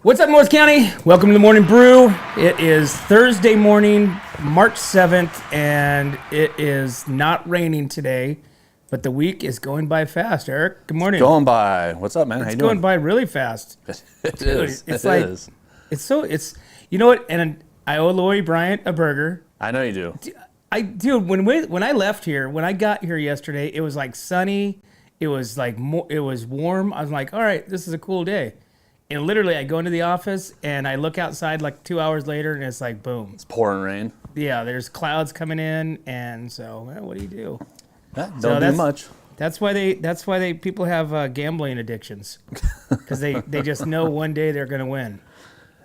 What's up, Morris County? Welcome to the Morning Brew. It is Thursday morning, March 7th, and it is not raining today, but the week is going by fast. Eric, good morning. It's going by. What's up, man? How you doing? It's going by really fast. It is. It's you know what? And I owe Lori Bryant a burger. I know you do. Dude, when I left here, when I got here yesterday, it was like sunny. It was like it was warm. I was like, all right, this is a cool day. And literally, I go into the office and I look outside like 2 hours later, and it's like, boom. It's pouring rain. Yeah, there's clouds coming in, and so what do you do? Don't do much. That's why people have gambling addictions, because they just know one day they're gonna win.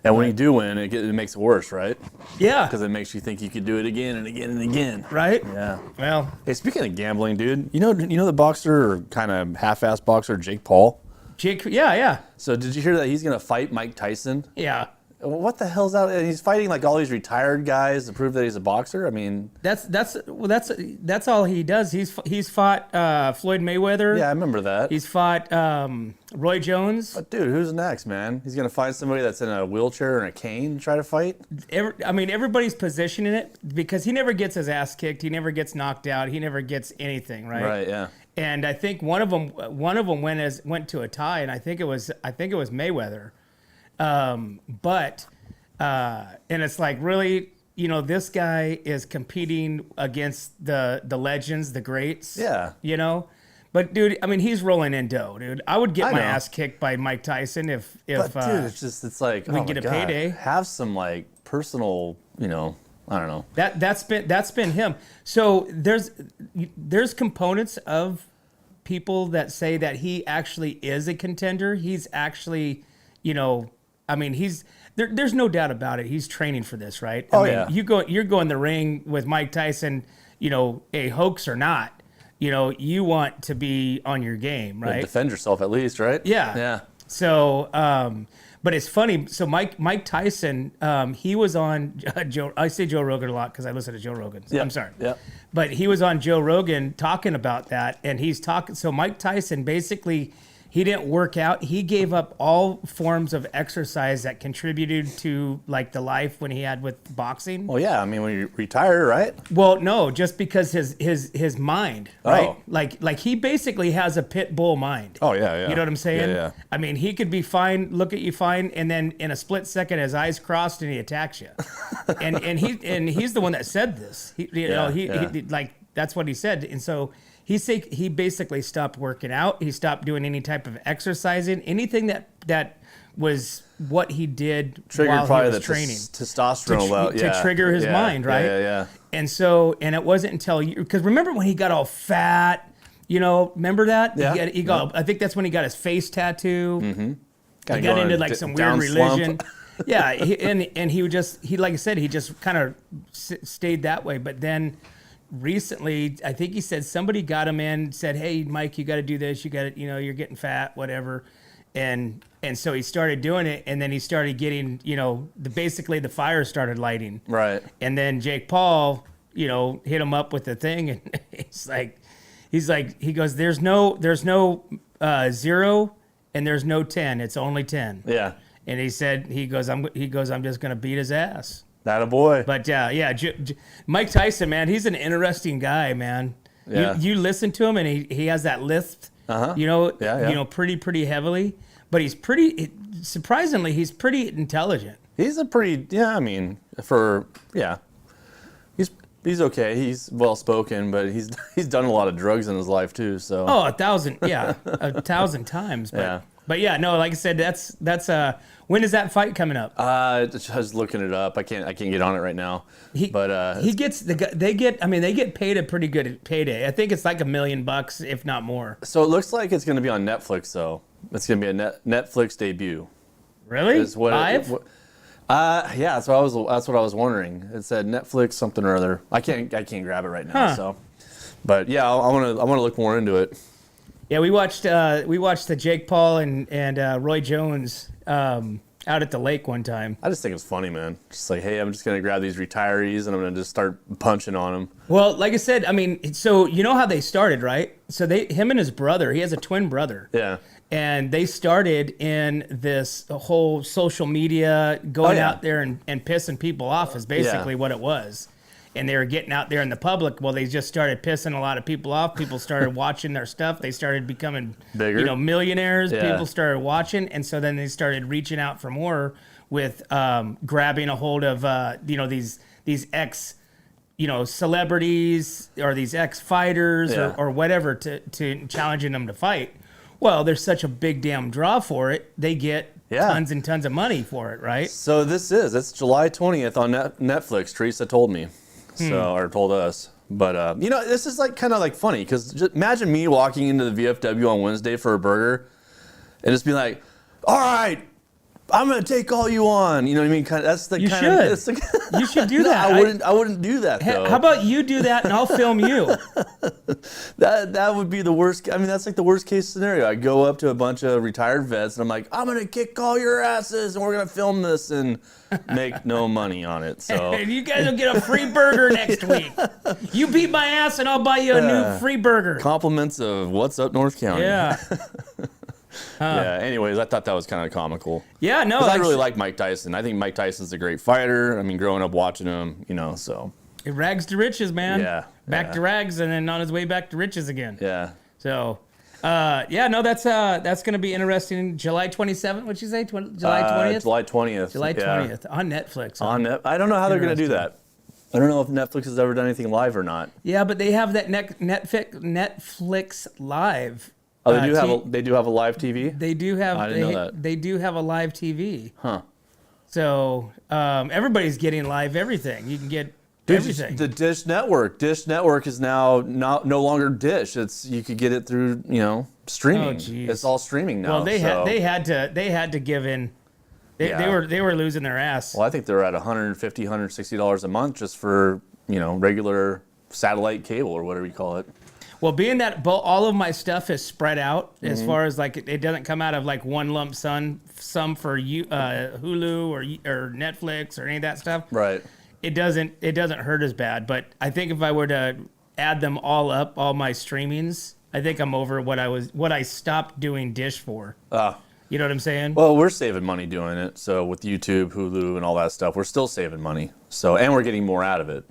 And when you do win, it makes it worse, right? Yeah. Because it makes you think you could do it again and again and again. Right? Yeah. Well. Hey, speaking of gambling, dude, you know the boxer, or kind of half-ass boxer, Jake Paul? Yeah. So did you hear that he's going to fight Mike Tyson? Yeah. What the hell's out? He's fighting like all these retired guys to prove that he's a boxer. I mean, that's all he does. He's fought Floyd Mayweather. Yeah, I remember that. He's fought Roy Jones. But dude, who's next, man? He's gonna find somebody that's in a wheelchair and a cane and try to fight. Everybody's positioning it because he never gets his ass kicked. He never gets knocked out. He never gets anything, right? Right. Yeah. And I think one of them went to a tie, and I think it was Mayweather. And it's like, really, this guy is competing against the legends, the greats. Yeah. But dude, I mean, he's rolling in dough, dude. I would get my ass kicked by Mike Tyson if But dude, it's like, we get a payday. Have some like personal, I don't know. That's been him. So there's components of people that say that he actually is a contender. He's actually, there's no doubt about it. He's training for this, right? Yeah. You're going the ring with Mike Tyson, a hoax or not. You want to be on your game, right? Defend yourself at least, right? Yeah. Yeah. So, but it's funny. So Mike Tyson, he was on Joe. I say Joe Rogan a lot because I listen to Joe Rogan. Yeah. I'm sorry. Yeah. But he was on Joe Rogan talking about that, and he's talking. So Mike Tyson basically, he didn't work out. He gave up all forms of exercise that contributed to like the life when he had with boxing. Well, yeah. I mean, when you retire, right? Well, no, just because his mind, right? Like he basically has a pit bull mind. Oh yeah. You know what I'm saying? Yeah. I mean, he could be fine, look at you fine, and then in a split second, his eyes crossed and he attacks you. and he's the one that said this. He like that's what he said, and so. He basically stopped working out. He stopped doing any type of exercising. Anything that was what he did while he was training. Testosterone to trigger his mind, right? Yeah. And it wasn't until because remember when he got all fat, remember that? Yeah. He got. I think that's when he got his face tattoo. Mm-hmm. He got into like some weird religion. Yeah, and he would just like I said, he just kind of stayed that way. But then. Recently, I think he said somebody got him in, said, "Hey, Mike, you got to do this. You got to, you're getting fat, whatever." And so he started doing it, and then he started getting, basically the fire started lighting. Right. And then Jake Paul, hit him up with the thing, and he goes, "There's no 0 and there's no 10. It's only 10." Yeah. And he goes, "I'm just gonna beat his ass." That a boy. But Mike Tyson, man, he's an interesting guy, man. Yeah. You listen to him, and he has that lisp, pretty heavily. But he's surprisingly, he's pretty intelligent. He's he's okay. He's well spoken, but he's done a lot of drugs in his life too. So 1,000 times. But yeah, no, like I said, that's when is that fight coming up? I was looking it up. I can't get on it right now. They get paid a pretty good payday. I think it's like $1 million, if not more. So it looks like it's going to be on Netflix, though. It's going to be a Netflix debut. Really? Live? Yeah, that's what I was wondering. It said Netflix something or other. I can't grab it right now. So, but yeah, I want to look more into it. Yeah, we watched the Jake Paul and Roy Jones out at the lake one time. I just think it's funny, man. Just like, hey, I'm just gonna grab these retirees and I'm gonna just start punching on them. Well, like I said, I mean, so you know how they started, right? So him and his brother, he has a twin brother. Yeah. And they started in this whole social media, going out there and pissing people off is basically what it was. And they were getting out there in the public. Well, they just started pissing a lot of people off. People started watching their stuff. They started becoming bigger, millionaires. Yeah. People started watching. And so then they started reaching out for more with grabbing a hold of, these ex, celebrities or these ex fighters or whatever to challenging them to fight. Well, there's such a big damn draw for it. They get tons and tons of money for it, right? So it's July 20th on Netflix. Teresa told me, or told us. But, this is kind of funny because imagine me walking into the VFW on Wednesday for a burger and just being like, all right, I'm going to take all you on. You know what I mean? That's the you kind should. of... You should do that. I wouldn't do that, though. How about you do that and I'll film you? That would be the worst. I mean, that's the worst case scenario. I go up to a bunch of retired vets and I'm like, I'm going to kick all your asses and we're going to film this and make no money on it. So you guys will get a free burger next week. You beat my ass and I'll buy you a new free burger. Compliments of What's Up North County. Yeah. Yeah. Anyways, I thought that was kind of comical. Yeah, no. I really like Mike Tyson. I think Mike Tyson's a great fighter. I mean, growing up watching him, so. It rags to riches, man. Yeah. Back to rags and then on his way back to riches again. Yeah. So, that's going to be interesting. July 27th, what'd you say? July 20th? July 20th. July 20th on Netflix. I don't know how they're going to do that. I don't know if Netflix has ever done anything live or not. Yeah, but they have that Netflix Live. Oh, they do have a live TV? They do have. I didn't know that. They do have a live TV. Huh. So everybody's getting live everything. You can get everything. The Dish Network. Dish Network is now no longer Dish. You could get it through streaming. Oh, geez. It's all streaming now. Well, they had to give in. They were losing their ass. Well, I think they're at $150, $160 a month just for regular satellite cable or whatever you call it. Well, being that all of my stuff is spread out, as far as it doesn't come out of one lump sum for Hulu or Netflix or any of that stuff. Right. It doesn't hurt as bad. But I think if I were to add them all up, all my streamings, I think I'm over what I stopped doing Dish for. You know what I'm saying? Well, we're saving money doing it. So with YouTube, Hulu, and all that stuff, we're still saving money. So and we're getting more out of it.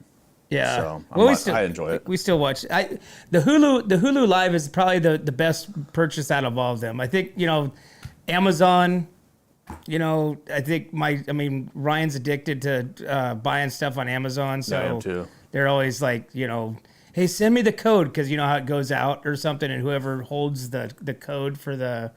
Yeah, so I enjoy it. We still watch. The Hulu Live is probably the best purchase out of all of them. I think Amazon. I think Ryan's addicted to buying stuff on Amazon, so I am too. They're always like, hey, send me the code because you know how it goes out or something, and whoever holds the code for the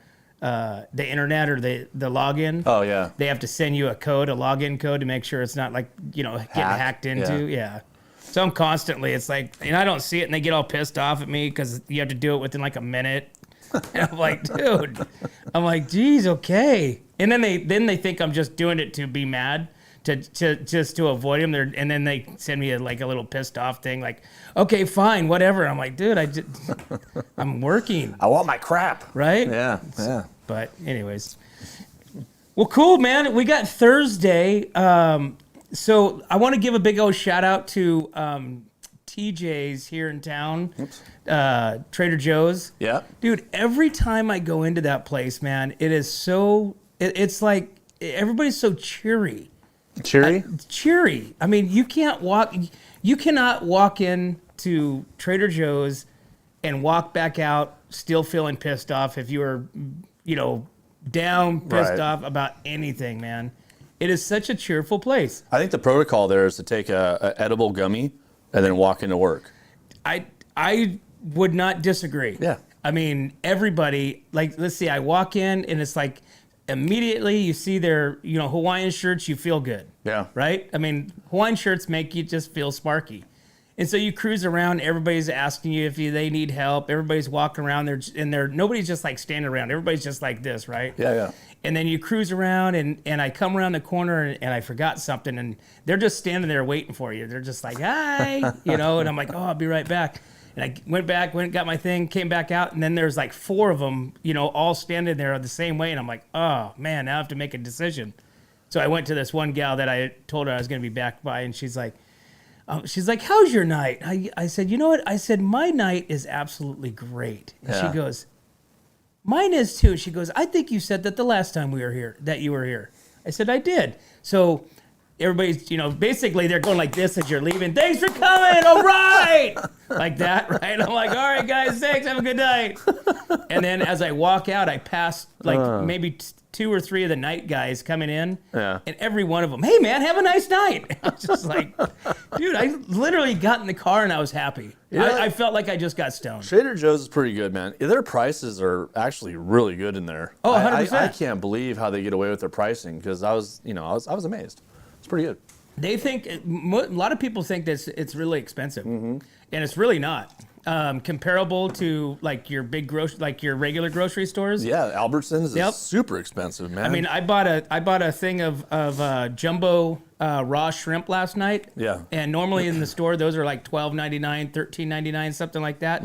internet or the login. Oh yeah. They have to send you a login code to make sure it's not getting hacked into. Yeah. So I'm constantly, it's like, and I don't see it, and they get all pissed off at me because you have to do it within a minute. And I'm like, dude, geez, okay. And then they think I'm just doing it to be mad, to avoid them. And then they send me a little pissed off thing, like, okay, fine, whatever. I'm like, dude, I'm working. I want my crap. Right? Yeah. But anyways, well, cool, man. We got Thursday. So I want to give a big old shout out to TJ's here in town, Trader Joe's. Yeah. Dude, every time I go into that place, man, it is so, it's like everybody's so cheery. Cheery? Cheery. I mean, you cannot walk into Trader Joe's and walk back out still feeling pissed off if you were, down, pissed off about anything, man. It is such a cheerful place. I think the protocol there is to take a edible gummy and then walk into work. I would not disagree. Yeah. I mean, everybody, let's see, I walk in and it's like immediately you see their, Hawaiian shirts, you feel good. Yeah. Right? I mean, Hawaiian shirts make you just feel sparky. And so you cruise around, everybody's asking you if they need help. Everybody's walking around there, nobody's just standing around. Everybody's just like this, right? Yeah. And then you cruise around, and I come around the corner, and I forgot something, and they're just standing there waiting for you. They're just like, hi, and I'm like, oh, I'll be right back. And I went and got my thing, came back out, and then there's 4 of them, all standing there the same way, and I'm like, oh, man, now I have to make a decision. So I went to this one gal that I told her I was going to be back by, and she's like, how's your night? I said, you know what? I said, my night is absolutely great. And she goes, Mine is too. She goes, I think you said that the last time we were here, that you were here. I said, I did. So everybody's, basically they're going like this as you're leaving. Thanks for coming. All right. Like that, right? I'm like, all right, guys, thanks. Have a good night. And then as I walk out, I pass maybe 2 or 3 of the night guys coming in. Yeah. And every one of them, hey, man, have a nice night. I was just like, dude, I literally got in the car and I was happy. Yeah. I felt like I just got stoned. Trader Joe's is pretty good, man. Their prices are actually really good in there. Oh, 100%. I can't believe how they get away with their pricing because I was amazed. It's pretty good. They think a lot of people think that it's really expensive, and it's really not. Comparable to like your big like your regular grocery stores. Yeah, Albertsons is super expensive, man. I mean, I bought a thing of jumbo raw shrimp last night. Yeah. And normally in the store those are like $12.99, $13.99, something like that.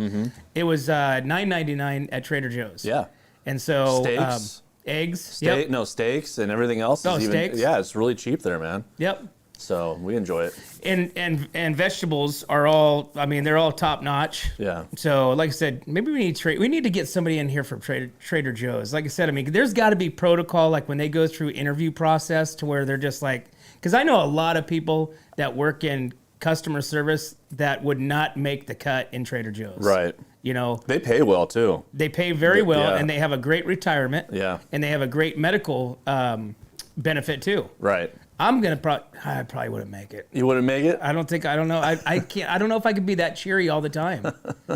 It was $9.99 at Trader Joe's. Yeah. And so steaks, eggs, steaks and everything else. Steaks. Yeah, it's really cheap there, man. Yep. So we enjoy it. And vegetables are all, they're all top notch. Yeah. So like I said, maybe we need to get somebody in here from Trader Joe's. Like I said, there's got to be protocol, like when they go through interview process to where they're just like, because I know a lot of people that work in customer service that would not make the cut in Trader Joe's. Right. They pay well too. They pay very well, and they have a great retirement. Yeah. And they have a great medical benefit too. Right. I probably wouldn't make it. You wouldn't make it? I don't know. I can't. I don't know if I could be that cheery all the time.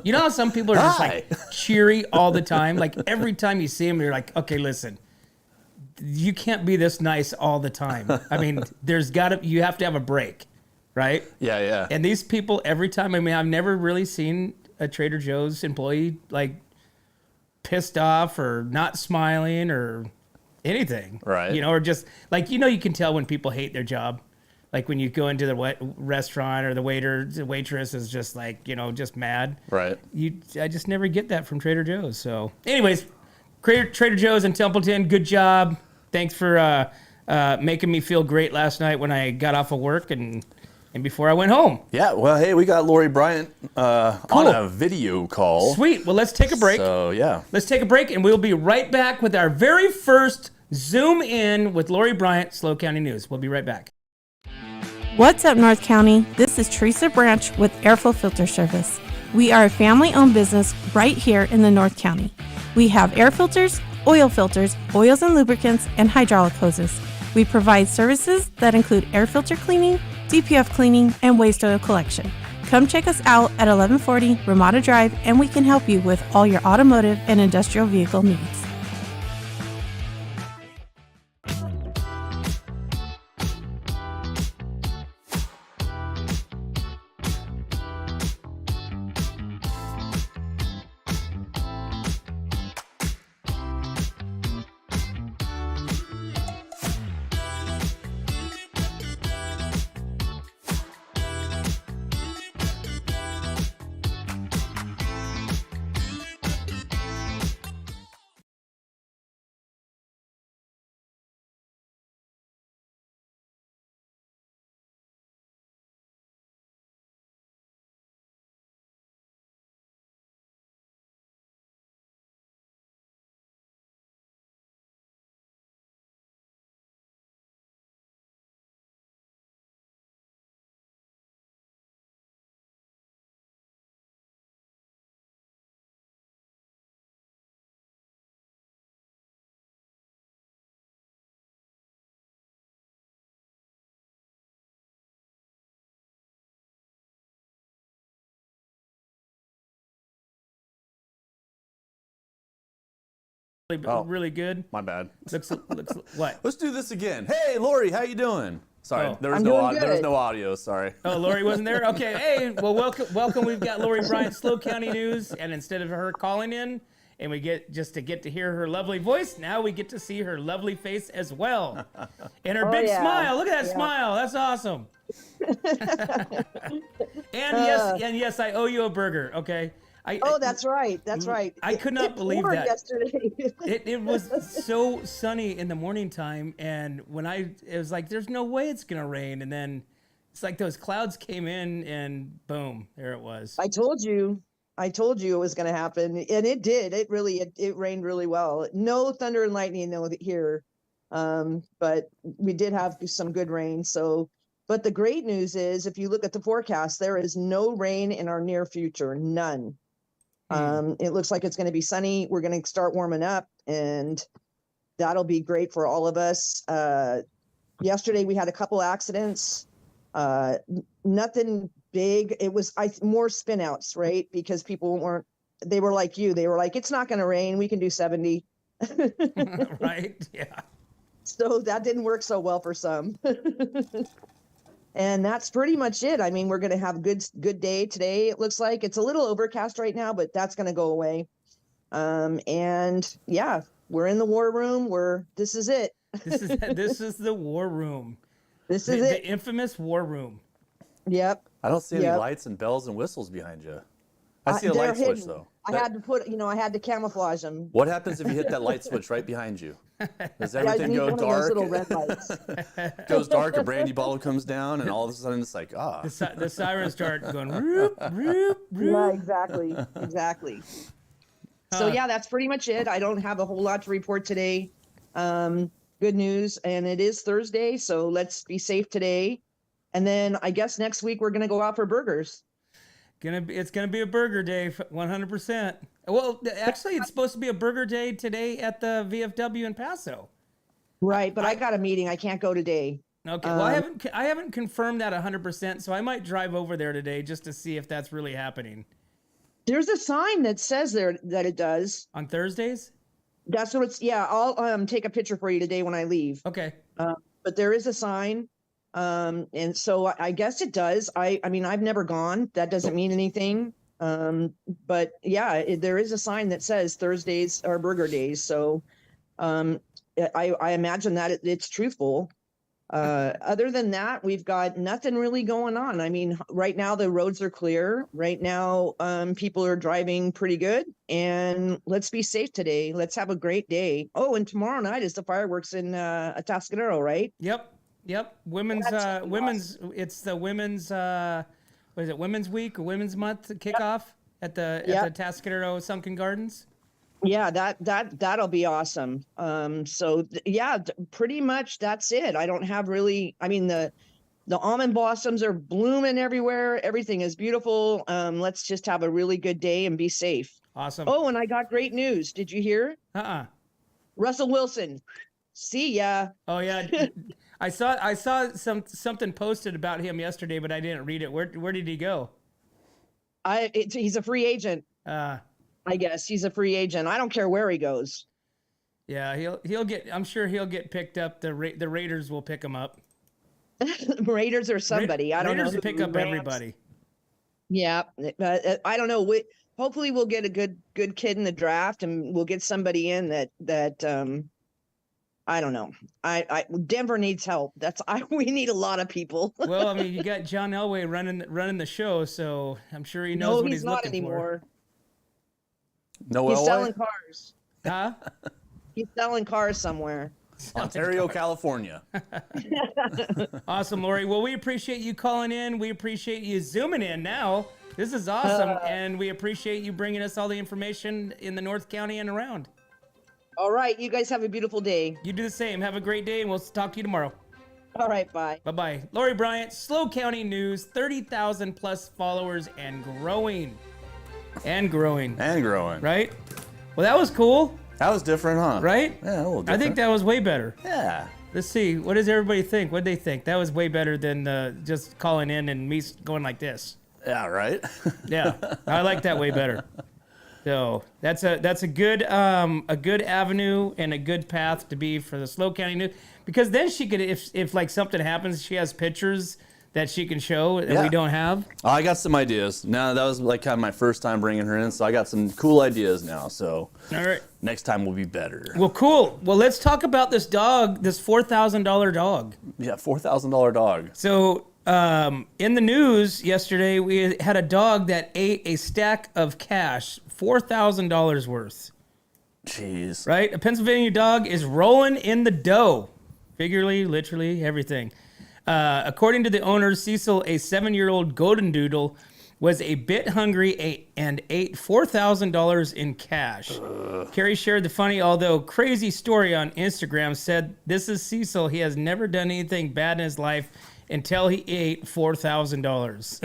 You know how some people are just like cheery all the time? Like every time you see them, you're like, okay, listen, you can't be this nice all the time. You have to have a break, right? Yeah, yeah. And these people, every time, I've never really seen a Trader Joe's employee like pissed off or not smiling or anything, right? Or just like you can tell when people hate their job, like when you go into the restaurant or the waitress is just like just mad, right? I just never get that from Trader Joe's. So, anyways, Trader Joe's in Templeton, good job. Thanks for making me feel great last night when I got off of work and before I went home. Yeah, well, hey, we got Lori Bryant on a video call. Sweet. Well, let's take a break. So, yeah. Let's take a break, and we'll be right back with our very first Zoom In with Lori Bryant, SLO County News. We'll be right back. What's up, North County? This is Teresa Branch with Airflow Filter Service. We are a family-owned business right here in the North County. We have air filters, oils and lubricants, and hydraulic hoses. We provide services that include air filter cleaning, DPF cleaning, and waste oil collection. Come check us out at 1140 Ramada Drive, and we can help you with all your automotive and industrial vehicle needs. Really good. My bad. Looks what? Let's do this again. Hey, Lori, how you doing? Sorry, Oh. there was no audio. Sorry. Oh, Lori wasn't there? Okay. Hey, well, welcome. We've got Lori Bryant, SLO County News, and instead of her calling in, and we get to hear her lovely voice, now we get to see her lovely face as well, and her big smile. Look at that smile. That's awesome. and yes, I owe you a burger. Okay. That's right. That's right. I could not believe that. Yesterday. It was so sunny in the morning time, and it was like, there's no way it's gonna rain, and then it's like those clouds came in, and boom, there it was. I told you. I told you it was going to happen, and it did. It rained really well. No thunder and lightning here, but we did have some good rain. So, but the great news is, if you look at the forecast, there is no rain in our near future. None. It looks like it's going to be sunny. We're going to start warming up, and that'll be great for all of us. Yesterday we had a couple accidents. Nothing big. It was more spin outs, right? Because people they were like you. They were like, it's not going to rain. We can do 70. Right. Yeah. So that didn't work so well for some. And that's pretty much it. I mean, we're going to have good day today. It looks like it's a little overcast right now, but that's going to go away. And yeah, we're in the war room. This is it. This is the war room. This is it. The infamous war room. Yep. I don't see any lights and bells and whistles behind you. I see a they're light hidden. switch though. I had to camouflage them. What happens if you hit that light switch right behind you? Does everything go Those dark? little red lights. Goes dark, a brandy bottle comes down, and all of a sudden it's like, The sirens start going, roop, roop, roop. Yeah, exactly. So yeah, that's pretty much it. I don't have a whole lot to report today. Good news, and it is Thursday, so let's be safe today. And then I guess next week we're gonna go out for burgers. It's gonna be a burger day, 100%. Well, actually, it's supposed to be a burger day today at the VFW in Paso. Right, but I got a meeting. I can't go today. Okay, well, I haven't confirmed that 100%, so I might drive over there today just to see if that's really happening. There's a sign that says there that it does. On Thursdays? That's what it's. Yeah, I'll take a picture for you today when I leave. Okay. But there is a sign. And so I guess it does. I mean, I've never gone. That doesn't mean anything. But yeah, there is a sign that says Thursdays are burger days. So, I imagine that it's truthful. Other than that, we've got nothing really going on. I mean, right now the roads are clear. Right now, people are driving pretty good, and let's be safe today. Let's have a great day. Oh, and tomorrow night is the fireworks in Atascadero, right? Yep. Women's, it's the women's, what is it? Women's Week or Women's Month kickoff at the Atascadero Sunken Gardens. Yeah, that'll be awesome. Pretty much that's it. I don't have really. I mean, the almond blossoms are blooming everywhere. Everything is beautiful. Let's just have a really good day and be safe. Awesome. Oh, and I got great news. Did you hear? Russell Wilson. See ya. Oh yeah, I saw something posted about him yesterday, but I didn't read it. Where did he go? He's a free agent. I guess he's a free agent. I don't care where he goes. Yeah, he'll get. I'm sure he'll get picked up. The Raiders will pick him up. Raiders or somebody. I don't know. Raiders will pick up everybody. Yeah, I don't know. Hopefully we'll get a good kid in the draft, and we'll get somebody in that. I don't know. Denver needs help. We need a lot of people. Well, I mean, you got John Elway running the show, so I'm sure he knows what he's looking anymore. for. No, he's selling cars. Huh? He's selling cars somewhere. Ontario, California. Awesome, Lori. Well, we appreciate you calling in. We appreciate you zooming in now. This is awesome, and we appreciate you bringing us all the information in the North County and around. All right. You guys have a beautiful day. You do the same. Have a great day, and we'll talk to you tomorrow. All right. Bye. Bye-bye. Lori Bryant, SLO County News, 30,000 plus followers and growing. And growing. Right? Well, that was cool. That was different, huh? Right? Yeah, a little different. I think that was way better. Yeah. Let's see. What does everybody think? What do they think? That was way better than just calling in and me going like this. Yeah, right? Yeah. I like that way better. So that's a good avenue and a good path to be for the SLO County News, because then she could, if like something happens, she has pictures that she can show that we don't have. Oh, I got some ideas. Now that was like kind of my first time bringing her in, so I got some cool ideas now. So all right, next time will be better. Well, cool. Well, let's talk about this dog, this $4,000 dog. Yeah, $4,000 dog. So in the news yesterday, we had a dog that ate a stack of cash, $4,000 worth. Jeez. Right? A Pennsylvania dog is rolling in the dough. Figuratively, literally, everything. According to the owner, Cecil, a 7-year-old golden doodle, was a bit hungry and ate $4,000 in cash. Carrie shared the funny, although crazy story on Instagram, said, "This is Cecil. He has never done anything bad in his life until he ate $4,000.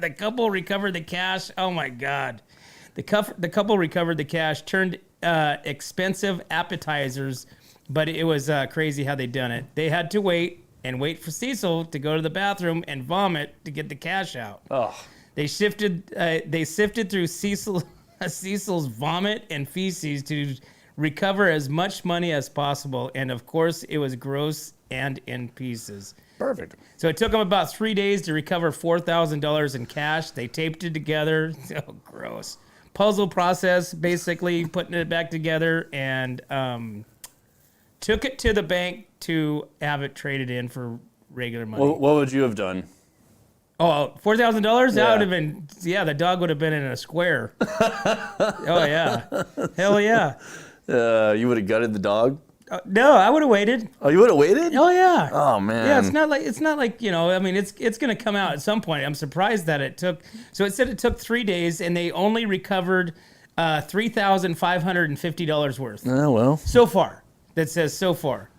The couple recovered the cash. Oh, my God. The couple recovered the cash, turned expensive appetizers, but it was crazy how they done it. They had to wait for Cecil to go to the bathroom and vomit to get the cash out. Oh. They sifted through Cecil's vomit and feces to recover as much money as possible, and of course, it was gross and in pieces. Perfect. So it took them about 3 days to recover $4,000 in cash. They taped it together. Oh, gross. Puzzle process, basically putting it back together, and took it to the bank to have it traded in for regular money. What would you have done? Oh, $4,000? Yeah. That would have been, the dog would have been in a square. Oh, yeah. Hell yeah. You would have gutted the dog? No, I would have waited. Oh, you would have waited? Oh, yeah. Oh, man. Yeah, it's not like, I mean, it's going to come out at some point. I'm surprised that it said it took 3 days, and they only recovered $3,550 worth. Oh, well. So far. That says so far.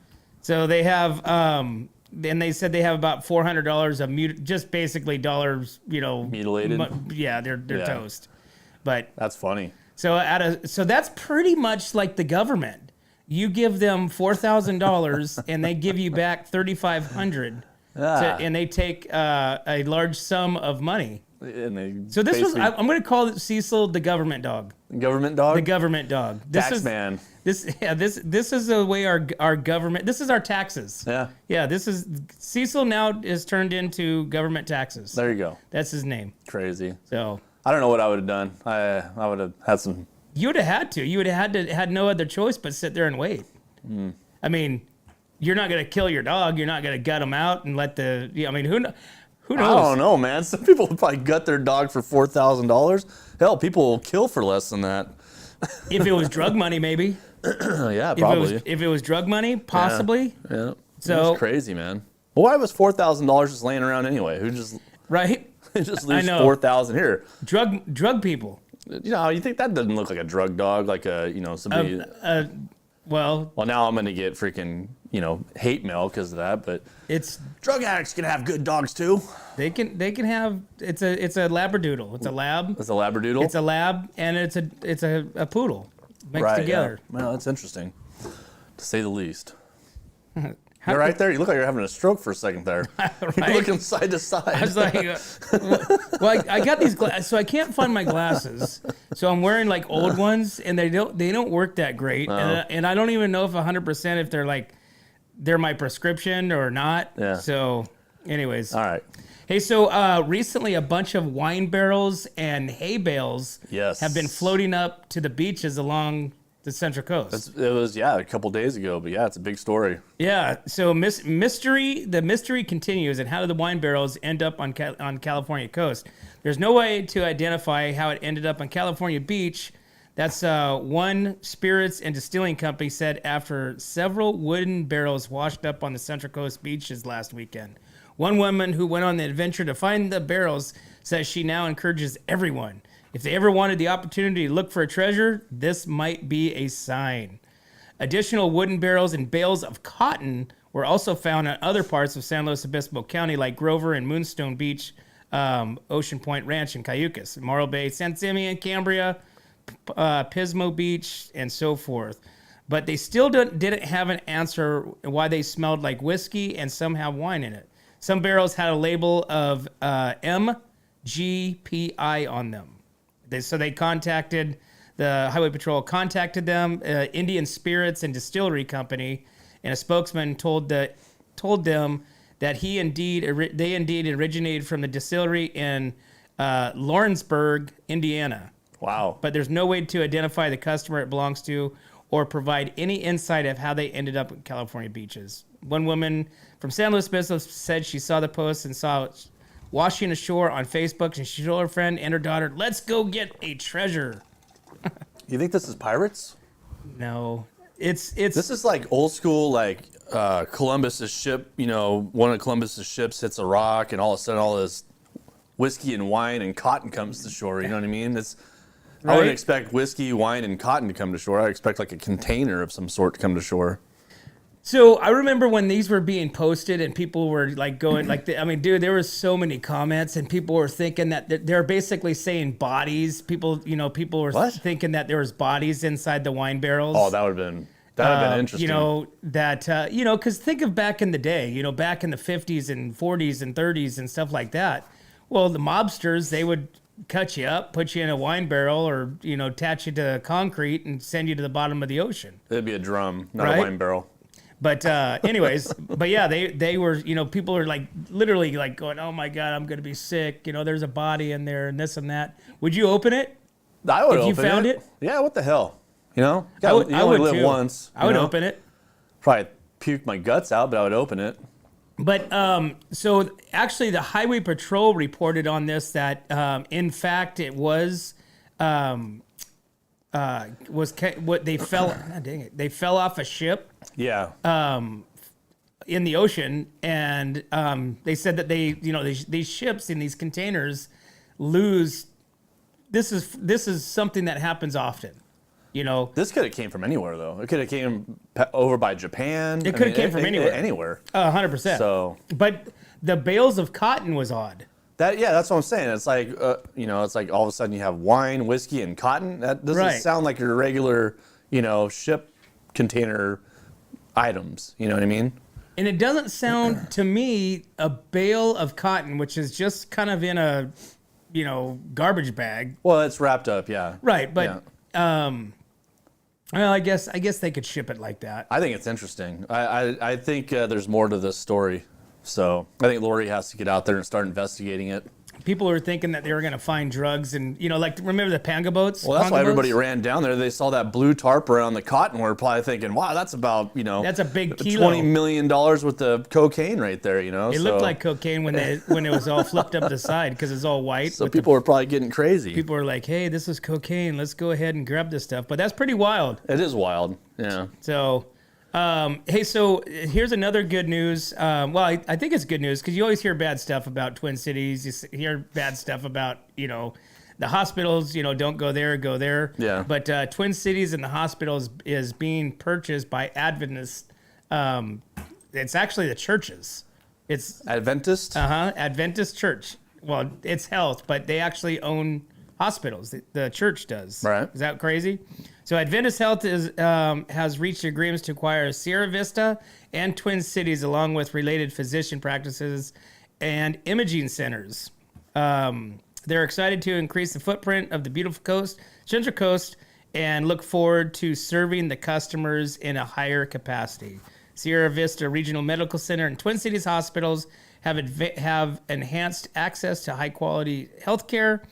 So they have, and they said they have about $400 of just basically dollars, Mutilated? They're toast. But that's funny. so that's pretty much like the government. You give them $4,000 and they give you back $3,500, and they take a large sum of money. So this was, I'm going to call it Cecil the government dog. Government dog? The government dog. Taxman. This is the way our government. This is our taxes. Yeah. Yeah. This is Cecil now is turned into government taxes. There you go. That's his name. Crazy. So I don't know what I would have done. I would have had some. You would have had to. You would have had no other choice but sit there and wait. I mean, you're not going to kill your dog. You're not going to gut him out and let the. I mean, who knows? I don't know, man. Some people would probably gut their dog for $4,000. Hell, people will kill for less than that. If it was drug money, maybe. Yeah, probably. If it was drug money, possibly. Yeah. So it's crazy, man. Well, why was $4,000 just laying around anyway? Who just right? just lose know. $4,000 here? Drug people. You think that doesn't look like a drug dog, like somebody. Well, now I'm gonna get freaking hate mail because of that, but it's drug addicts can have good dogs too. They can have it's a labradoodle. It's a lab. It's a labradoodle. It's a lab, and it's a poodle mixed together. Yeah. Well, that's interesting, to say the least. You're right there. You look like you're having a stroke for a second there. Right? You're looking side to side. I was like, well, I got these glasses, so I can't find my glasses. So I'm wearing like old ones, and they don't work that great. And I don't even know if 100% if they're my prescription or not. Yeah. So, anyways. All right. Hey, so recently a bunch of wine barrels and hay bales have been floating up to the beaches along the Central Coast. It was a couple days ago, but it's a big story. Yeah, so the mystery continues, and how did the wine barrels end up on California coast? There's no way to identify how it ended up on California beach. That's one spirits and distilling company said after several wooden barrels washed up on the Central Coast beaches last weekend. One woman who went on the adventure to find the barrels says she now encourages everyone. If they ever wanted the opportunity to look for a treasure, this might be a sign. Additional wooden barrels and bales of cotton were also found in other parts of San Luis Obispo County, like Grover and Moonstone Beach, Ocean Point Ranch in Cayucas, Morro Bay, San Simeon, Cambria, Pismo Beach, and so forth. But they still didn't have an answer why they smelled like whiskey, and some have wine in it. Some barrels had a label of MGPI on them. They contacted the Highway Patrol, contacted them, Indian Spirits and Distillery Company, and a spokesman told them that they indeed originated from the distillery in Lawrenceburg, Indiana. Wow. But there's no way to identify the customer it belongs to or provide any insight of how they ended up in California beaches. One woman from San Luis Obispo said she saw the post and saw it washing ashore on Facebook, and she told her friend and her daughter, "Let's go get a treasure." You think this is pirates? No, it's This is like old school, like Columbus's ship. One of Columbus's ships hits a rock, and all of a sudden, all this whiskey and wine and cotton comes to shore. You know what I mean? I Right. wouldn't expect whiskey, wine, and cotton to come to shore. I expect like a container of some sort to come to shore. So I remember when these were being posted and people were like going like, I mean, dude, there were so many comments and people were thinking that they're basically saying bodies. People were What? thinking that there was bodies inside the wine barrels. Oh, that would have been interesting. Because think of back in the day, back in the 50s and 40s and 30s and stuff like that. Well, the mobsters, they would cut you up, put you in a wine barrel or, attach you to concrete and send you to the bottom of the ocean. It'd be a drum, not Right? a wine barrel. But anyways, but yeah, they were, people are like literally like going, oh my God, I'm going to be sick. There's a body in there and this and that. Would you open it? I would If you open found it? Yeah, what the hell? You I only would live too. once. I would you know? open it. Probably puke my guts out, but I would open it. But so actually, the Highway Patrol reported on this that in fact it was what they fell. God dang it! They fell off a ship Yeah. in the ocean, and they said that these ships in these containers lose. This is something that happens often. This could have came from anywhere, though. It could have came over by Japan. It could have came from anywhere. Anywhere. 100%. So, but the bales of cotton was odd. that's what I'm saying. It's like, it's like all of a sudden you have wine, whiskey, and cotton. That doesn't Right. sound like your regular, ship container items. You know what I mean? And it doesn't sound to me a bale of cotton, which is just kind of in a, garbage bag. Well, it's wrapped up, yeah. Right, but well, I guess they could ship it like that. I think it's interesting. I think there's more to this story. So I think Lori has to get out there and start investigating it. People were thinking that they were going to find drugs and, remember the panga boats? Well, that's Panga why everybody boats? ran down there. They saw that blue tarp around the cotton. We're probably thinking, wow, that's about, That's a big kilo. $20 million worth of cocaine right there, It looked like cocaine when it was all flipped up the side because it's all white. So people were probably getting crazy. People were like, hey, this is cocaine. Let's go ahead and grab this stuff. But that's pretty wild. It is wild. Yeah. So, hey, so here's another good news. I think it's good news because you always hear bad stuff about Twin Cities. You hear bad stuff about, the hospitals, don't go there, go there. Yeah. But Twin Cities and the hospitals is being purchased by Adventist. It's actually the churches. It's Adventist? Adventist Church. Well, it's health, but they actually own hospitals. The church does. Right. Is that crazy? So Adventist Health has reached agreements to acquire Sierra Vista and Twin Cities, along with related physician practices and imaging centers. They're excited to increase the footprint of the beautiful Central Coast, and look forward to serving the customers in a higher capacity. Sierra Vista Regional Medical Center and Twin Cities hospitals have enhanced access to high-quality health care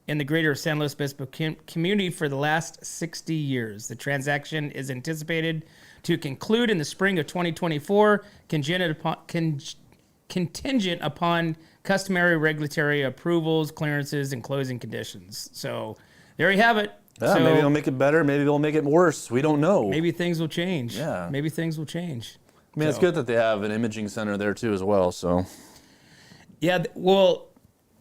in the greater San Luis Obispo community for the last 60 years. The transaction is anticipated to conclude in the spring of 2024, contingent upon customary regulatory approvals, clearances, and closing conditions. So there you have it. Yeah, So maybe they'll make it better. Maybe they'll make it worse. We don't know. maybe things will change. Yeah. Maybe things will change. I mean, it's good that they have an imaging center there too as well. So Yeah, well,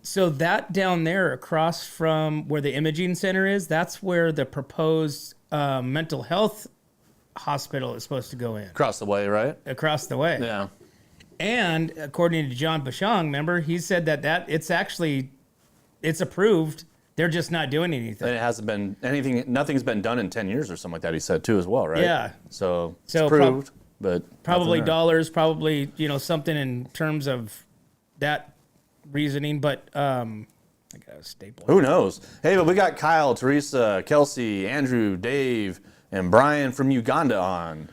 so that down there across from where the imaging center is, that's where the proposed mental health hospital is supposed to go in, across the way, right? across the way. Yeah. And according to John Bashang, remember, he said that it's approved. They're just not doing anything. And it hasn't been anything. Nothing's been done in 10 years or something like that. He said too as well, right? Yeah. So it's So approved, but Probably nothing there. dollars, probably, something in terms of that reasoning, but I got a staple. Who knows? Hey, but we got Kyle, Teresa, Kelsey, Andrew, Dave, and Brian from Uganda on.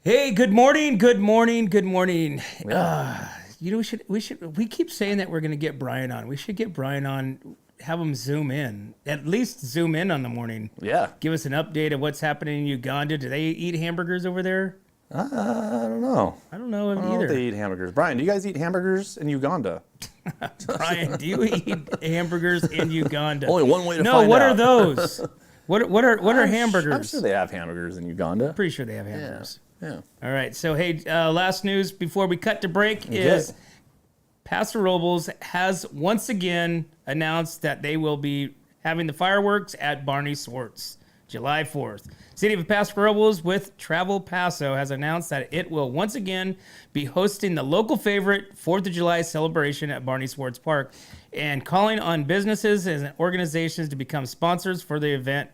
Hey, good morning, good morning, good morning. Yeah. We keep saying that we're going to get Brian on. We should get Brian on, have him zoom in, at least zoom in on the morning. Yeah. Give us an update of what's happening in Uganda. Do they eat hamburgers over there? I don't know. I don't know I don't know if either. they eat hamburgers. Brian, do you guys eat hamburgers in Uganda? Brian, do you eat hamburgers in Uganda? Only one way to No, find what out. are those? What are hamburgers? I'm sure they have hamburgers in Uganda. Pretty sure they have hamburgers. Yeah. All right. So, hey, last news before we cut to break is Paso Robles has once again announced that they will be having the fireworks at Barney Swartz, July 4th. City of Paso Robles with Travel Paso has announced that it will once again be hosting the local favorite 4th of July celebration at Barney Swartz Park and calling on businesses and organizations to become sponsors for the event.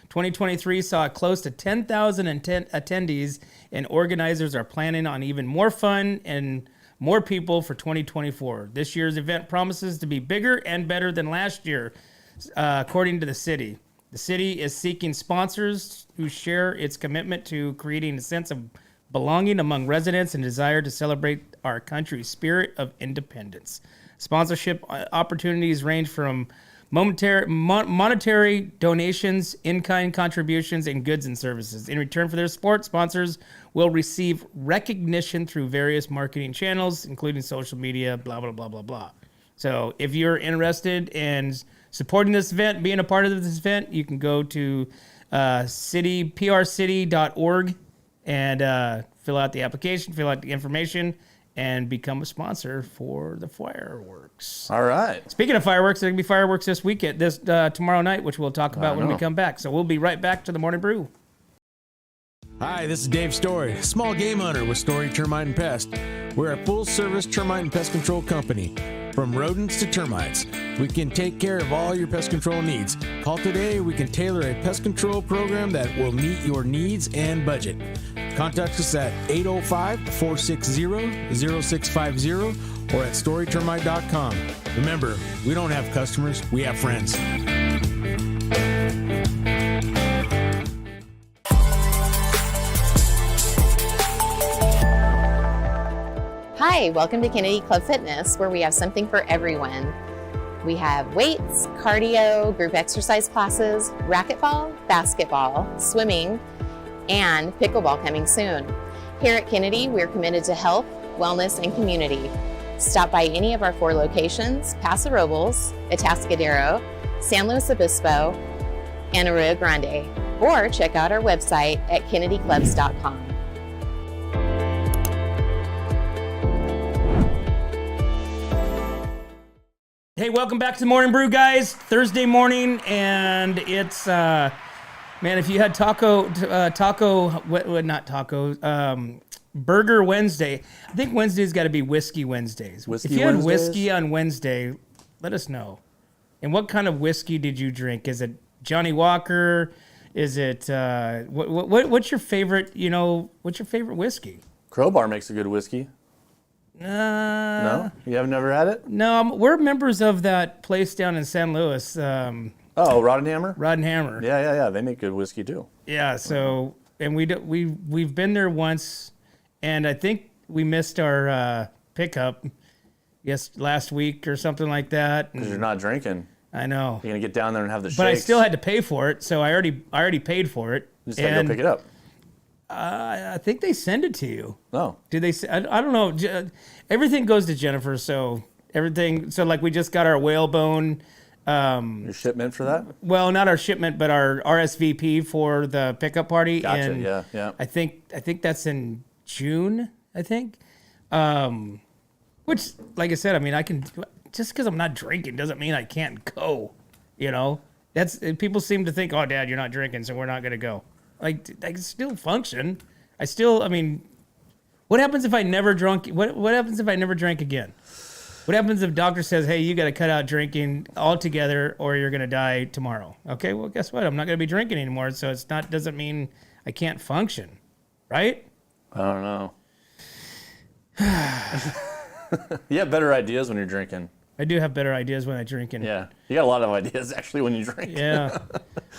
2023 saw close to 10,000 attendees, and organizers are planning on even more fun and more people for 2024. This year's event promises to be bigger and better than last year, according to the city. The city is seeking sponsors who share its commitment to creating a sense of belonging among residents and desire to celebrate our country's spirit of independence. Sponsorship opportunities range from monetary donations, in-kind contributions, and goods and services. In return for their support, sponsors will receive recognition through various marketing channels, including social media, blah, blah, blah, blah, blah. So if you're interested in supporting this event, being a part of this event, you can go to prcity.org and fill out the application, fill out the information, and become a sponsor for the fireworks. All right. Speaking of fireworks, there can be fireworks this weekend, tomorrow night, which we'll talk about when we come back. So we'll be right back to the Morning Brew. Hi, this is Dave Story, small game hunter with Story Termite and Pest. We're a full-service termite and pest control company. From rodents to termites, we can take care of all your pest control needs. Call today. We can tailor a pest control program that will meet your needs and budget. Contact us at 805-460-0650 or at storytermite.com. Remember, we don't have customers, we have friends. Hi, welcome to Kennedy Club Fitness, where we have something for everyone. We have weights, cardio, group exercise classes, racquetball, basketball, swimming, and pickleball coming soon. Here at Kennedy, we're committed to health, wellness, and community. Stop by any of our 4 locations: Paso Robles, Atascadero, San Luis Obispo, and Arroyo Grande, or check out our website at kennedyclubs.com. Hey, welcome back to the Morning Brew, guys. Thursday morning, and it's, man, if you had Burger Wednesday, I think Wednesday's got to be Whiskey Wednesdays. If you had whiskey on Wednesday, let us know. And what kind of whiskey did you drink? Is it Johnny Walker? Is it, what's your favorite, what's your favorite whiskey? Crowbar makes a good whiskey. No? You have never had it? No, we're members of that place down in San Luis. Rod and Hammer? Rod and Hammer. Yeah. They make good whiskey too. Yeah, so, and we've been there once, and I think we missed our pickup last week or something like that. Because you're not drinking. I know. You're going to get down there and have the shakes. But I still had to pay for it, so I already paid for it. You just got to go pick it up. I think they send it to you. Oh. Do they? I don't know. Everything goes to Jennifer, so everything. So like we just got our whalebone. Your shipment for that? Well, not our shipment, but our RSVP for the pickup party. Gotcha. And yeah. I think that's in June. I think. Which, like I said, I mean, I can just because I'm not drinking doesn't mean I can't go. That's people seem to think, oh, Dad, you're not drinking, so we're not gonna go. Like, I can still function. I mean, what happens if I never drunk? What happens if I never drink again? What happens if doctor says, hey, you got to cut out drinking altogether or you're going to die tomorrow? Okay, well, guess what? I'm not going to be drinking anymore, so doesn't mean I can't function, right? I don't know. You have better ideas when you're drinking. I do have better ideas when I drink. Yeah, you got a lot of ideas actually when you drink. Yeah,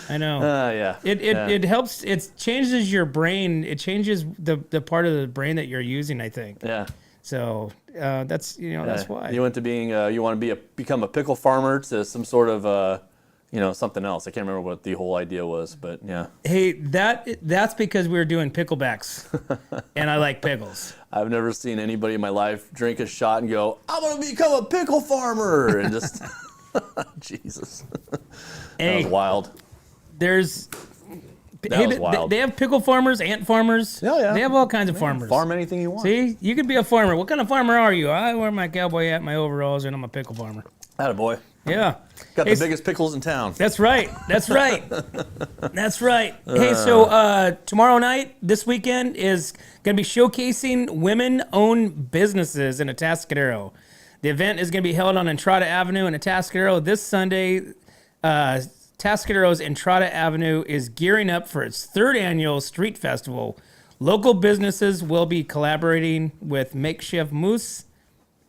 I know. Yeah. It helps. It changes your brain. It changes the part of the brain that you're using, I think. Yeah. So that's that's why. You went to being you want to become a pickle farmer to some sort of something else. I can't remember what the whole idea was, but yeah. Hey, that's because we were doing picklebacks, and I like pickles. I've never seen anybody in my life drink a shot and go, I'm going to become a pickle farmer, and just, Jesus. Hey, that was wild. There's That was wild. They have pickle farmers, ant farmers. Oh, yeah. They have all kinds of farmers. Farm anything you want. See, you could be a farmer. What kind of farmer are you? I wear my cowboy hat, my overalls, and I'm a pickle farmer. Attaboy. Yeah. Got the biggest pickles in town. That's right. That's right. That's right. Hey, so tomorrow night, this weekend, is going to be showcasing women-owned businesses in Atascadero. The event is going to be held on Entrada Avenue in Atascadero this Sunday. Atascadero's Entrada Avenue is gearing up for its third annual street festival. Local businesses will be collaborating with Makeshift Moose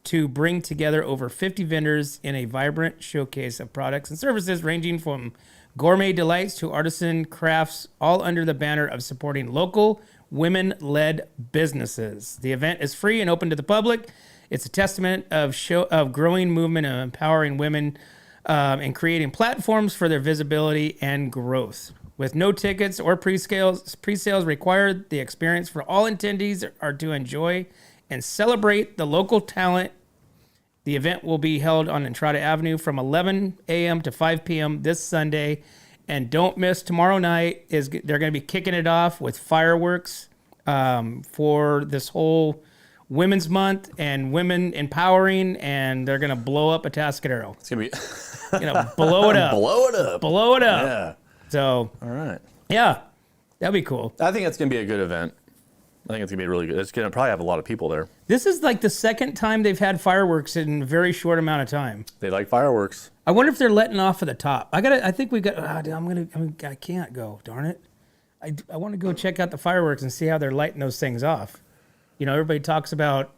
to bring together over 50 vendors in a vibrant showcase of products and services ranging from gourmet delights to artisan crafts, all under the banner of supporting local women-led businesses. The event is free and open to the public. It's a testament of growing movement of empowering women and creating platforms for their visibility and growth. With no tickets or pre-sales required, the experience for all attendees are to enjoy and celebrate the local talent. The event will be held on Entrada Avenue from 11 a.m. to 5 p.m. this Sunday. And don't miss tomorrow night. They're going to be kicking it off with fireworks for this whole Women's Month and women empowering, and they're going to blow up Atascadero. It's going to be... blow it up. Blow it up. Blow it up. Yeah. So, all right. Yeah, that'd be cool. I think it's going to be a good event. I think it's going to be really good. It's going to probably have a lot of people there. This is like the second time they've had fireworks in a very short amount of time. They like fireworks. I wonder if they're letting off at the top. I think we got. I can't go. Darn it. I want to go check out the fireworks and see how they're lighting those things off. You know, everybody talks about,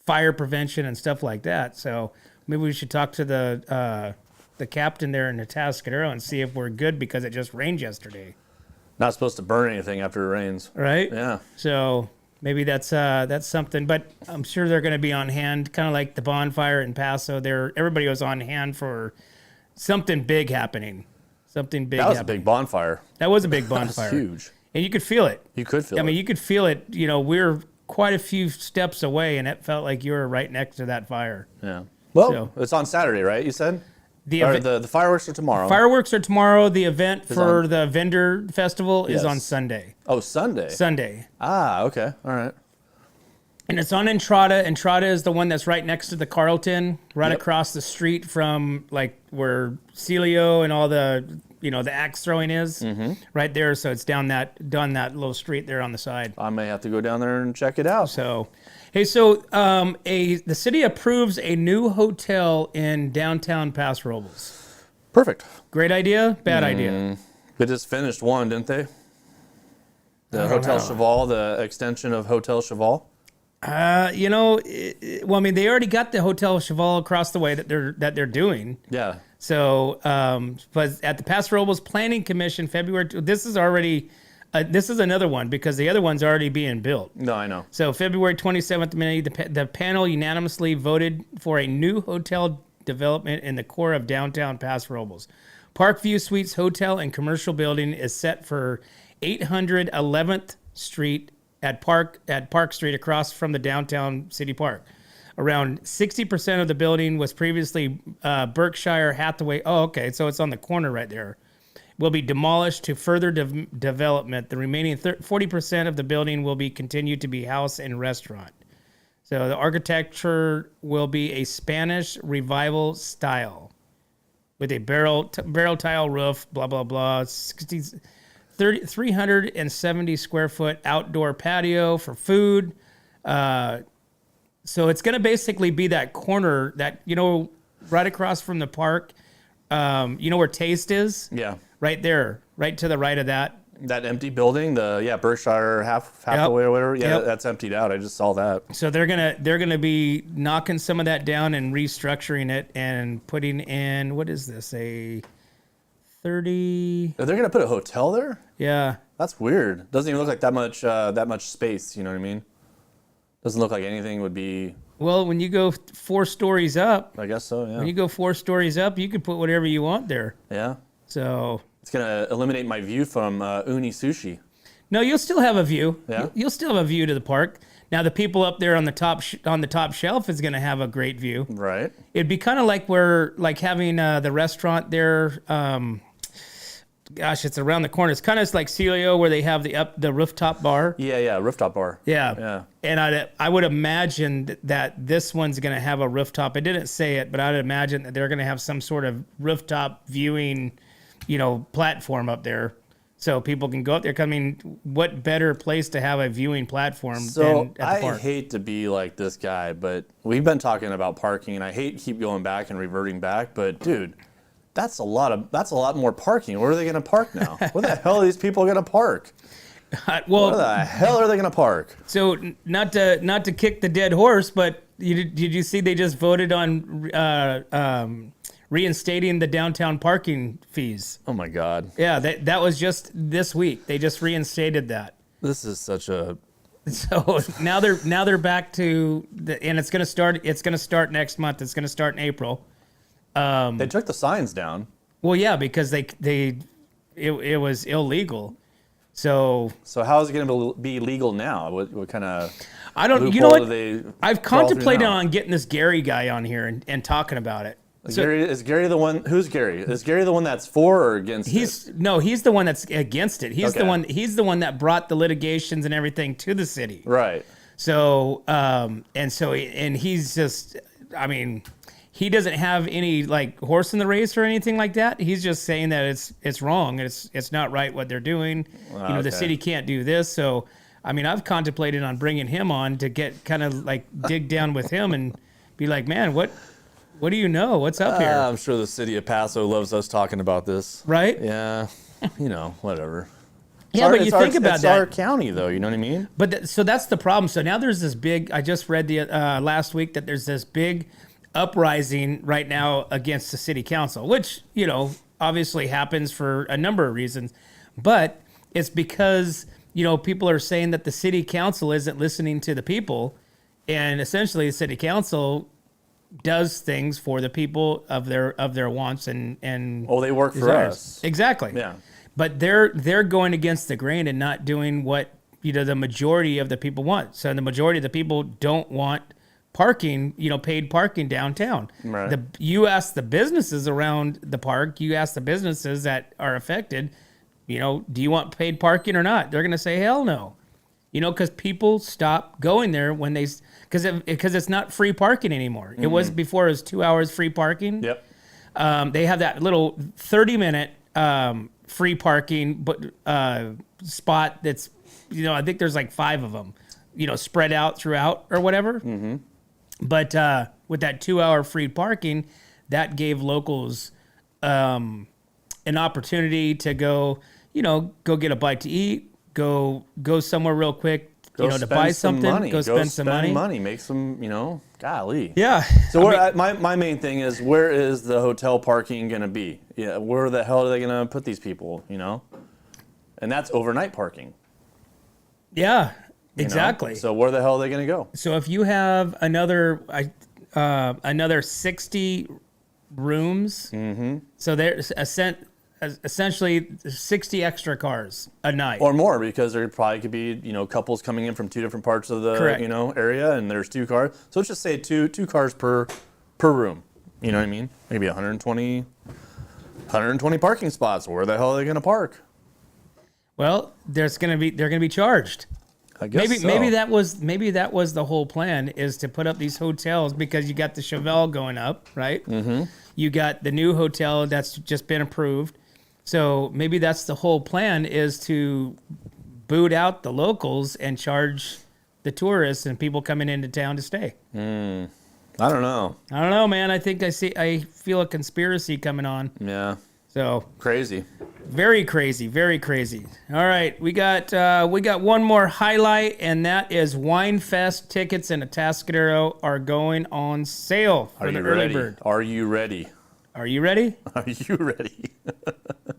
fire prevention and stuff like that. So maybe we should talk to the captain there in Atascadero and see if we're good, because it just rained yesterday. Not supposed to burn anything after it rains. Right? Yeah. So maybe that's something, but I'm sure they're going to be on hand, kind of like the bonfire in Paso. Everybody was on hand for something big happening. Something big. That was a big bonfire. That was a big bonfire. That was huge. And you could feel it. You could feel it. I mean, you could feel it. We're quite a few steps away, and it felt like you were right next to that fire. Yeah. Well, it's on Saturday, right? You said? The fireworks are tomorrow. Fireworks are tomorrow. The event for the vendor festival is on Sunday. Oh, Sunday. Sunday. Ah, okay. All right. And it's on Entrada. Entrada is the one that's right next to the Carlton, right across the street from like where Celio and all the the axe throwing is, right there. So it's down that little street there on the side. I may have to go down there and check it out. So, hey, the city approves a new hotel in downtown Paso Robles. Perfect. Great idea? Bad idea? They just finished one, didn't they? The Hotel Cheval, the extension of Hotel Cheval. They already got the Hotel Cheval across the way that they're doing. Yeah. So, but at the Paso Robles Planning Commission, February, this is another one because the other one's already being built. No, I know. So February 27th, the panel unanimously voted for a new hotel development in the core of downtown Paso Robles. Parkview Suites Hotel and Commercial Building is set for 811th Street at Park Street across from the downtown city park. Around 60% of the building was previously Berkshire Hathaway. Oh, okay. So it's on the corner right there. Will be demolished to further development. The remaining 40% of the building will be continued to be house and restaurant. So the architecture will be a Spanish revival style with a barrel tile roof, blah, blah, blah. 370 square foot outdoor patio for food. So it's going to basically be that corner that, right across from the park, where Taste is? Yeah. Right there, right to the right of that. That empty building, Berkshire Hathaway or whatever. Yeah, that's emptied out. I just saw that. So they're gonna be knocking some of that down and restructuring it and putting in, what is this, a 30? Are they gonna put a hotel there? Yeah. That's weird. Doesn't even look like that much space. You know what I mean? Doesn't look like anything would be. Well, when you go 4 stories up. I guess so, yeah. When you go 4 stories up, you could put whatever you want there. Yeah. So. It's going to eliminate my view from Uni Sushi. No, you'll still have a view. Yeah. You'll still have a view to the park. Now, the people up there on the top shelf is going to have a great view. Right. It'd be kind of like having the restaurant there gosh, it's around the corner. It's kind of like Celio where they have the rooftop bar. Yeah, rooftop bar. Yeah. And I would imagine that this one's going to have a rooftop. It didn't say it, but I'd imagine that they're going to have some sort of rooftop viewing, platform up there. So people can go up there. I mean, what better place to have a viewing platform than at the park? I hate to be like this guy, but we've been talking about parking, and I hate to keep going back and reverting back. But dude, that's a lot more parking. Where are they going to park now? Where the hell are these people going to park? Where the hell are they going to park? So not to kick the dead horse, but did you see they just voted on reinstating the downtown parking fees? Oh my God! Yeah, that was just this week. They just reinstated that. This is such a. So now they're back to and it's gonna start. It's gonna start next month. It's gonna start in April. They took the signs down. Well, yeah, because it was illegal. So how is it going to be legal now? What kind of I don't. You know what? I've contemplated on getting this Gary guy on here and talking about it. Is Gary the one? Who's Gary? Is Gary the one that's for or against it? He's the one that's against it. He's the one that brought the litigations and everything to the city. Right. So and he's just, I mean, he doesn't have any like horse in the race or anything like that. He's just saying that it's wrong and it's not right what they're doing. The city can't do this. So, I mean, I've contemplated on bringing him on to get kind of like dig down with him and be like, man, what do you know? What's up here? I'm sure the city of Paso loves us talking about this. Right? Yeah. Whatever. But you think about it's that. our county, though. You know what I mean? But so that's the problem. So now there's this big. I just read the last week that there's this big uprising right now against the city council, which obviously happens for a number of reasons, but it's because people are saying that the city council isn't listening to the people, and essentially the city council does things for the people of their wants and they work desires. For us. Exactly. Yeah. But they're going against the grain and not doing what the majority of the people want. So the majority of the people don't want parking, paid parking downtown. Right. You ask the businesses around the park, you ask the businesses that are affected, do you want paid parking or not? They're going to say hell no. Because people stop going there when because it's not free parking anymore. Mm-hmm. It was before. It was 2 hours free parking. Yep. They have that little 30-minute free parking spot that's, I think there's like 5 of them, spread out throughout or whatever. Mm-hmm. But with that 2 hour free parking, that gave locals an opportunity to go get a bite to eat. Go somewhere real quick, to buy something. Go spend some money. Make some, golly. Yeah. So my main thing is, where is the hotel parking going to be? Yeah. Where the hell are they going to put these people? And that's overnight parking. Yeah. Exactly. So where the hell are they going to go? So if you have another 60 rooms, mm-hmm. So there's essentially 60 extra cars a night or more, because there probably could be couples coming in from 2 different parts of the Correct. Area, and there's 2 cars. So let's just say two cars per room. You know what I mean? Maybe 120 parking spots. Where the hell are they going to park? Well, they're going to be charged. I guess maybe that was the whole plan, is to put up these hotels, because you got the Chevelle going up, right? Mm-hmm. You got the new hotel that's just been approved. So maybe that's the whole plan, is to boot out the locals and charge the tourists and people coming into town to stay. I don't know, man. I feel a conspiracy coming on. Yeah. So crazy. Very crazy, very crazy. All right, we got one more highlight, and that is Wine Fest tickets in Atascadero are going on sale for the early bird. Are you ready? Are you ready? Are you ready?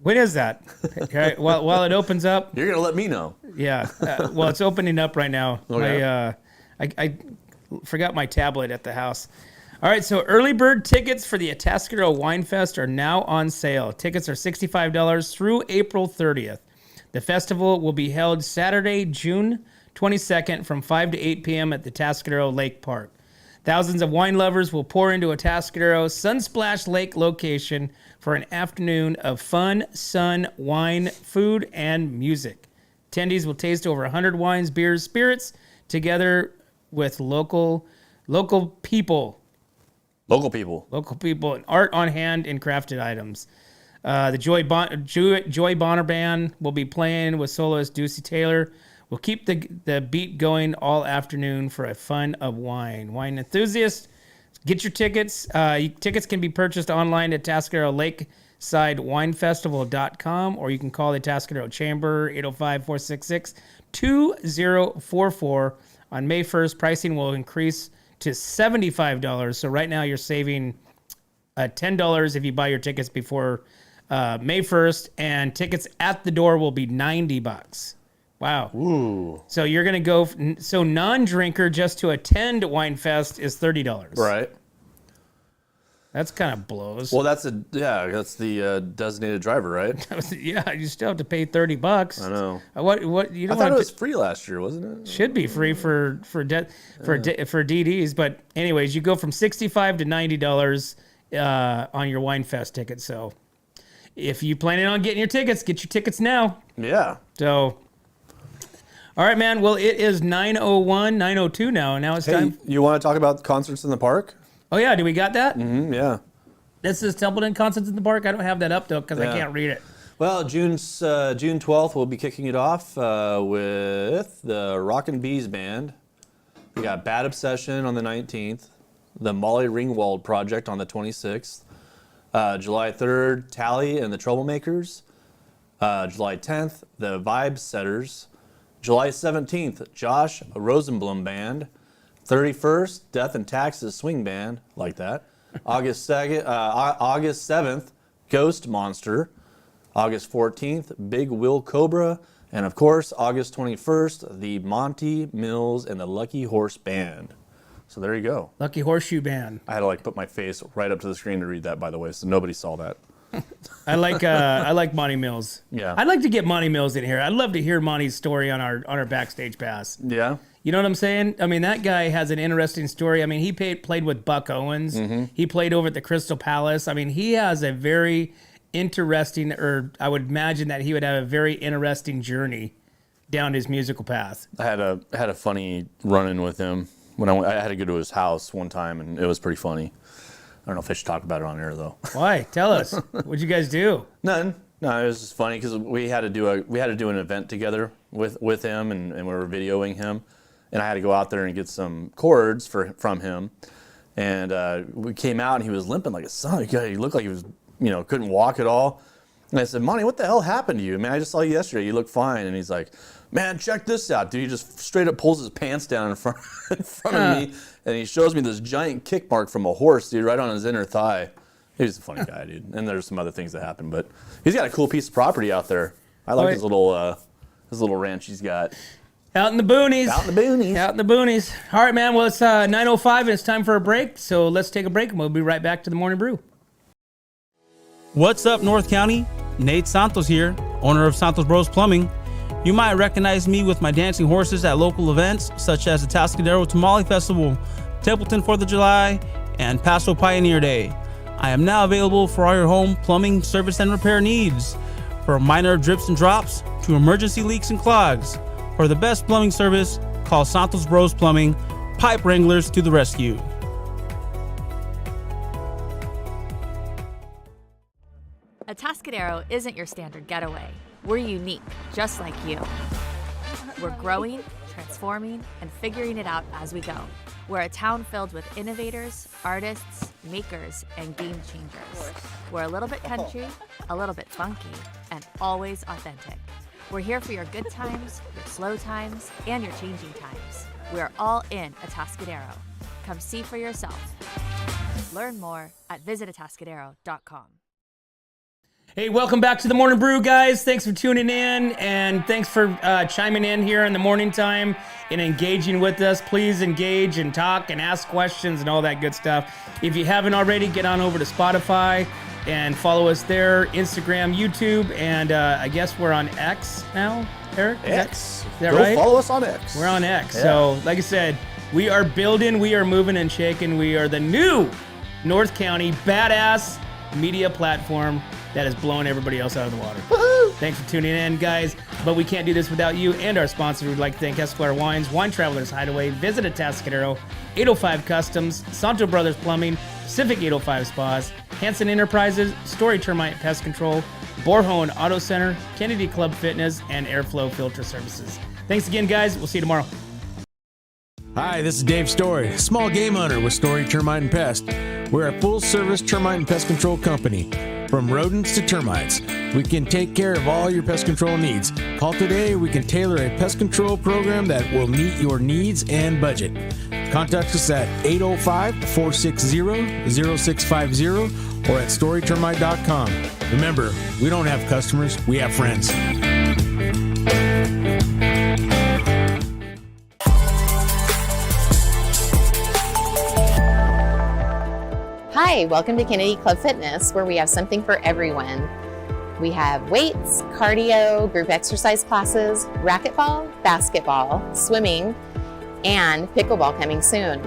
When is that? Okay, while it opens up. You're gonna let me know. Yeah. Well, it's opening up right now. Okay. I forgot my tablet at the house. All right, so early bird tickets for the Atascadero Wine Fest are now on sale. Tickets are $65 through April 30th. The festival will be held Saturday, June 22nd from 5 to 8 p.m. at the Atascadero Lake Park. Thousands of wine lovers will pour into Atascadero's Sunsplash Lake location for an afternoon of fun, sun, wine, food, and music. Attendees will taste over 100 wines, beers, spirits, together with local people. Local people. And art on hand and crafted items. The Joy Bonner Band will be playing with soloist Ducey Taylor. We'll keep the beat going all afternoon for a fun of wine. Wine enthusiasts, get your tickets. Tickets can be purchased online at Tascadero Lakesidewinefestival.com, or you can call the Tascadero Chamber, 805-466-2044. On May 1st, pricing will increase to $75. So right now you're saving $10 if you buy your tickets before May 1st, and tickets at the door will be $90. Wow. Ooh. So you're going to go, so non-drinker just to attend Wine Fest is $30. Right. That's kind of blows. Well, that's the designated driver, right? Yeah, you still have to pay $30. I know. What you don't I thought want it was free last year, wasn't it? should be free for DDs, but anyways, you go from $65 to $90 on your Wine Fest ticket. So if you planning on getting your tickets, get your tickets now. Yeah. So, all right, man. Well, it is 9:01, 9:02 now. Now it's time. You want to talk about concerts in the park? Oh yeah, do we got that? Mm-hmm, yeah. This is Templeton Concerts in the Park. I don't have that up though because I can't read it. Well, June 12th, we'll be kicking it off with the Rockin' Bees Band. We got Bad Obsession on the 19th, the Molly Ringwald Project on the 26th, July 3rd, Tally and the Troublemakers, July 10th, the Vibe Setters, July 17th, Josh Rosenblum Band, 31st, Death and Taxes Swing Band, like that. August 7th, Ghost Monster. August 14th, Big Will Cobra. And of course, August 21st, the Monty Mills and the Lucky Horse Band. So there you go. Lucky Horseshoe Band. I had to put my face right up to the screen to read that, by the way, so nobody saw that. I like Monty Mills. Yeah. I'd like to get Monty Mills in here. I'd love to hear Monty's story on our backstage pass. Yeah. You know what I'm saying? I mean, that guy has an interesting story. I mean, he played with Buck Owens. Mm-hmm. He played over at the Crystal Palace. I mean, he has a very interesting, or I would imagine that he would have a very interesting journey down his musical path. I had a funny run-in with him when I had to go to his house one time, and it was pretty funny. I don't know if I should talk about it on air though. Why? Tell us. What'd you guys do? Nothing. No, it was just funny because we had to do an event together with him, and we were videoing him, and I had to go out there and get some chords from him, and we came out and he was limping like a son. He looked like he was couldn't walk at all. And I said, Monty, what the hell happened to you? Man, I just saw you yesterday. You look fine. And he's like, man, check this out, dude. He just straight up pulls his pants down in front of me, and he shows me this giant kick mark from a horse, dude, right on his inner thigh. He's a funny guy, dude. And there's some other things that happen, but he's got a cool piece of property out there. I like his little ranch he's got. Out in the boonies. Out in the boonies. Out in the boonies. All right, man. Well, it's 9:05 and it's time for a break. So let's take a break and we'll be right back to the Morning Brew. What's up, North County? Nate Santos here, owner of Santos Bros Plumbing. You might recognize me with my dancing horses at local events such as the Tascadero Tamale Festival, Templeton 4th of July, and Paso Pioneer Day. I am now available for all your home plumbing service and repair needs, from minor drips and drops to emergency leaks and clogs. For the best plumbing service, call Santos Bros Plumbing, pipe wranglers to the rescue. Atascadero isn't your standard getaway. We're unique, just like you. We're growing, transforming, and figuring it out as we go. We're a town filled with innovators, artists, makers, and game changers. We're a little bit country, a little bit funky, and always authentic. We're here for your good times, your slow times, and your changing times. We're all in Atascadero. Come see for yourself. Learn more at visitatascadero.com. Hey, welcome back to the Morning Brew, guys. Thanks for tuning in, and thanks for chiming in here in the morning time and engaging with us. Please engage and talk and ask questions and all that good stuff. If you haven't already, get on over to Spotify and follow us there, Instagram, YouTube, and I guess we're on X now, Eric? X. Is that Go right? follow us on X. We're on X. Yeah. So, like I said, we are building, we are moving and shaking. We are the new North County badass media platform that is blowing everybody else out of the water. Thanks for tuning in, guys. But we can't do this without you and our sponsor. We'd like to thank Esquire Wines, Wine Travelers Hideaway, Visit Atascadero, 805 Customs, Santo Brothers Plumbing, Pacific 805 Spas, Hanson Enterprises, Story Termite Pest Control, Borhone Auto Center, Kennedy Club Fitness, and Airflow Filter Services. Thanks again, guys. We'll see you tomorrow. Hi, this is Dave Story, small game hunter with Story Termite and Pest. We're a full-service termite and pest control company. From rodents to termites, we can take care of all your pest control needs. Call today, we can tailor a pest control program that will meet your needs and budget. Contact us at 805-460-0650 or at storytermite.com. Remember, we don't have customers, we have friends. Hi, welcome to Kennedy Club Fitness, where we have something for everyone. We have weights, cardio, group exercise classes, racquetball, basketball, swimming, and pickleball coming soon.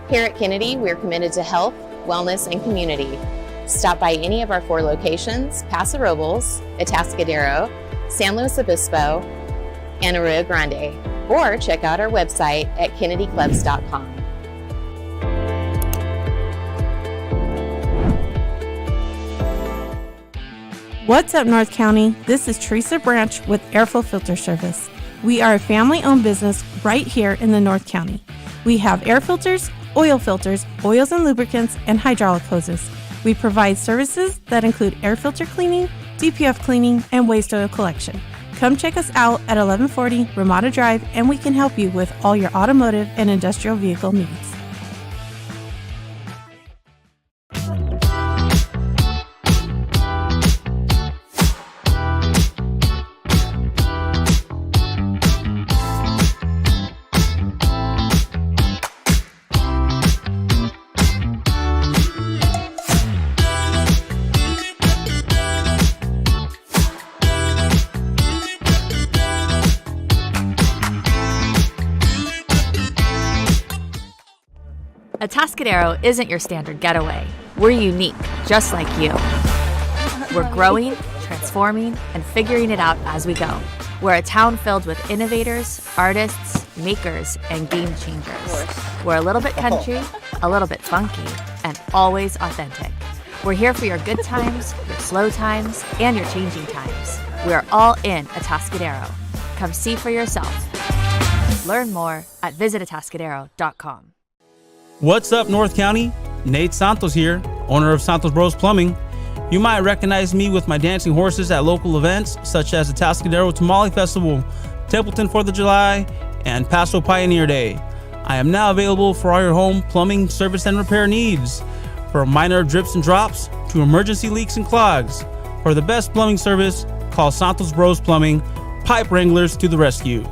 Here at Kennedy, we're committed to health, wellness, and community. Stop by any of our 4 locations: Paso Robles, Atascadero, San Luis Obispo, and Arroyo Grande, or check out our website at kennedyclubs.com. What's up, North County? This is Teresa Branch with Airflow Filter Service. We are a family-owned business right here in the North County. We have air filters, oils and lubricants, and hydraulic hoses. We provide services that include air filter cleaning, DPF cleaning, and waste oil collection. Come check us out at 1140 Ramada Drive, and we can help you with all your automotive and industrial vehicle needs. Atascadero isn't your standard getaway. We're unique, just like you. We're growing, transforming, and figuring it out as we go. We're a town filled with innovators, artists, makers, and game changers. We're a little bit country, a little bit funky, and always authentic. We're here for your good times, your slow times, and your changing times. We're all in Atascadero. Come see for yourself. Learn more at visitatascadero.com. What's up, North County? Nate Santos here, owner of Santos Bros Plumbing. You might recognize me with my dancing horses at local events such as the Atascadero Tamale Festival, Templeton 4th of July, and Paso Pioneer Day. I am now available for all your home plumbing service and repair needs, from minor drips and drops to emergency leaks and clogs. For the best plumbing service, call Santos Bros Plumbing, pipe wranglers to the rescue.